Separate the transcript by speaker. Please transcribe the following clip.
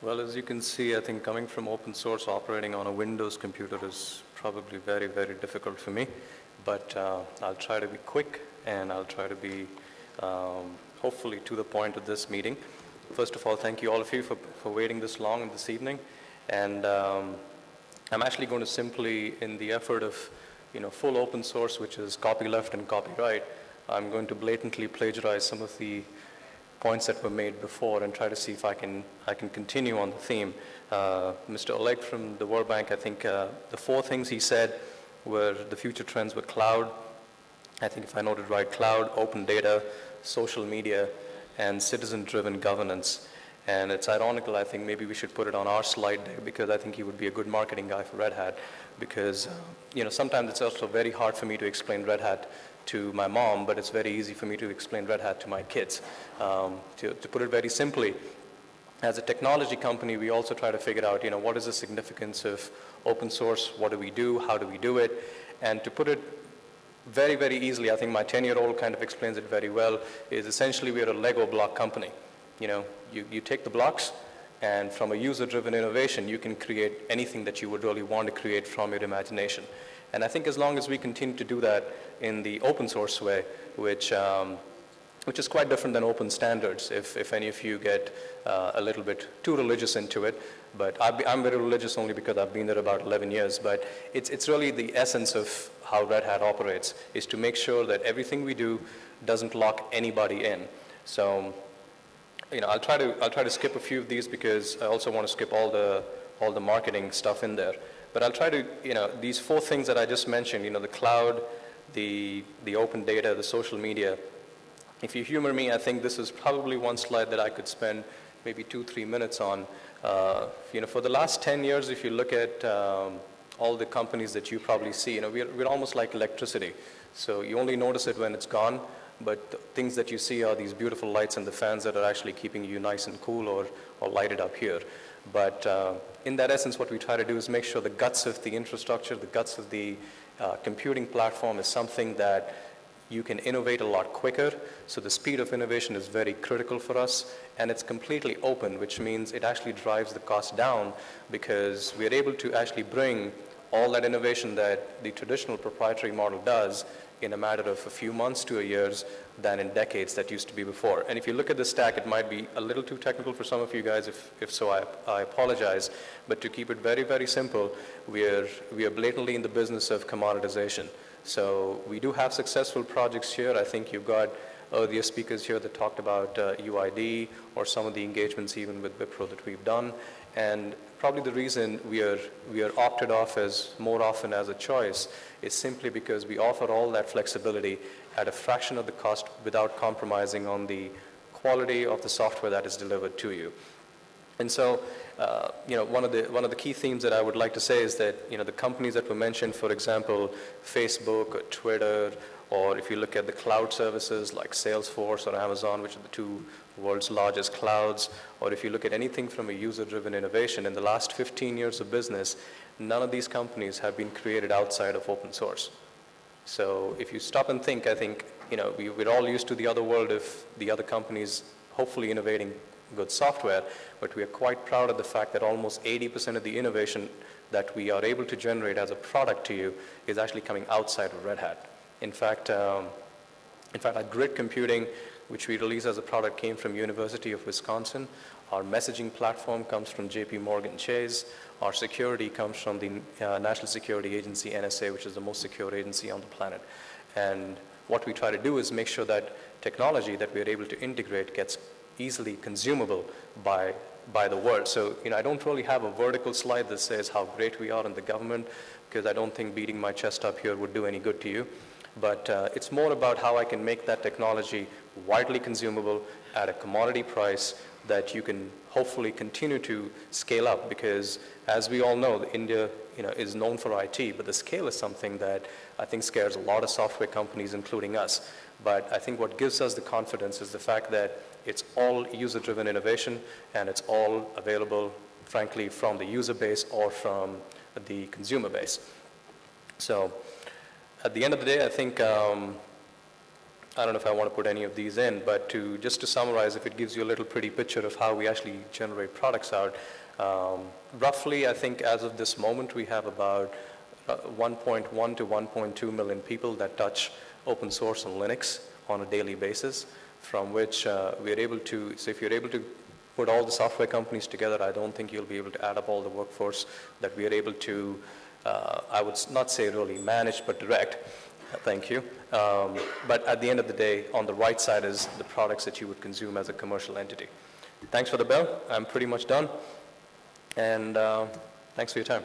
Speaker 1: Well, as you can see, I think coming from open source, operating on a Windows computer is probably very, very difficult for me. But I'll try to be quick, and I'll try to be hopefully to the point of this meeting. First of all, thank you all of you for waiting this long this evening. And I'm actually going to simply, in the effort of full open source, which is copyleft and copyright, I'm going to blatantly plagiarize some of the points that were made before and try to see if I can continue on the theme. Mr. Oleg from the World Bank, I think the four things he said were the future trends were cloud. I think if I noted right, cloud, open data, social media, and citizen-driven governance. And it's ironical, I think maybe we should put it on our slide there because I think he would be a good marketing guy for Red Hat because, sometimes it's also very hard for me to explain Red Hat to my mom, but it's very easy for me to explain Red Hat to my kids. To put it very simply, as a technology company, we also try to figure out, what is the significance of open source? What do we do? How do we do it? And to put it very, very easily, I think my 10-year-old kind of explains it very well, is essentially we're a Lego block company. You take the blocks, and from a user-driven innovation, you can create anything that you would really want to create from your imagination. And I think as long as we continue to do that in the open source way, which is quite different than open standards, if any of you get a little bit too religious into it. But I'm very religious only because I've been there about 11 years. But it's really the essence of how Red Hat operates, is to make sure that everything we do doesn't lock anybody in. So, I'll try to skip a few of these because I also want to skip all the marketing stuff in there. But I'll try to, these four things that I just mentioned, the cloud, the open data, the social media. If you humor me, I think this is probably one slide that I could spend maybe 2-3 minutes on. For the last 10 years, if you look at all the companies that you probably see, we're almost like electricity. So you only notice it when it's gone, but the things that you see are these beautiful lights and the fans that are actually keeping you nice and cool or lighted up here. But in that essence, what we try to do is make sure the guts of the infrastructure, the guts of the computing platform is something that you can innovate a lot quicker. So the speed of innovation is very critical for us, and it's completely open, which means it actually drives the cost down because we're able to actually bring all that innovation that the traditional proprietary model does in a matter of a few months to a years than in decades that used to be before. And if you look at the stack, it might be a little too technical for some of you guys. If so, I apologize. But to keep it very, very simple, we are blatantly in the business of commoditization. So we do have successful projects here. I think you've got earlier speakers here that talked about UID or some of the engagements even with Wipro that we've done. And probably the reason we are opted off as more often as a choice is simply because we offer all that flexibility at a fraction of the cost without compromising on the quality of the software that is delivered to you. And so, one of the key themes that I would like to say is that, the companies that were mentioned, for example, Facebook or Twitter, or if you look at the cloud services like Salesforce or Amazon, which are the two world's largest clouds, or if you look at anything from a user-driven innovation, in the last 15 years of business, none of these companies have been created outside of open source. So if you stop and think, I think, we're all used to the other world of the other companies hopefully innovating good software, but we are quite proud of the fact that almost 80% of the innovation that we are able to generate as a product to you is actually coming outside of Red Hat. In fact, our grid computing, which we released as a product, came from University of Wisconsin. Our messaging platform comes from JP Morgan Chase. Our security comes from the National Security Agency, NSA, which is the most secure agency on the planet. And what we try to do is make sure that technology that we're able to integrate gets easily consumable by the world. So, I don't really have a vertical slide that says how great we are in the government, because I don't think beating my chest up here would do any good to you. But it's more about how I can make that technology widely consumable at a commodity price that you can hopefully continue to scale up, because as we all know, India is known for IT, but the scale is something that I think scares a lot of software companies, including us. But I think what gives us the confidence is the fact that it's all user-driven innovation, and it's all available, frankly, from the user base or from the consumer base. So at the end of the day, I think I don't know if I want to put any of these in, but just to summarize, if it gives you a little pretty picture of how we actually generate products out, roughly, I think as of this moment, we have about 1.1 to 1.2 million people that touch open source and Linux on a daily basis, from which we're able to, so if you're able to put all the software companies together, I don't think you'll be able to add up all the workforce that we are able to, I would not say really manage, but direct. Thank you. But at the end of the day, on the right side is the products that you would consume as a commercial entity. Thanks for the bell. I'm pretty much done. And thanks for your time.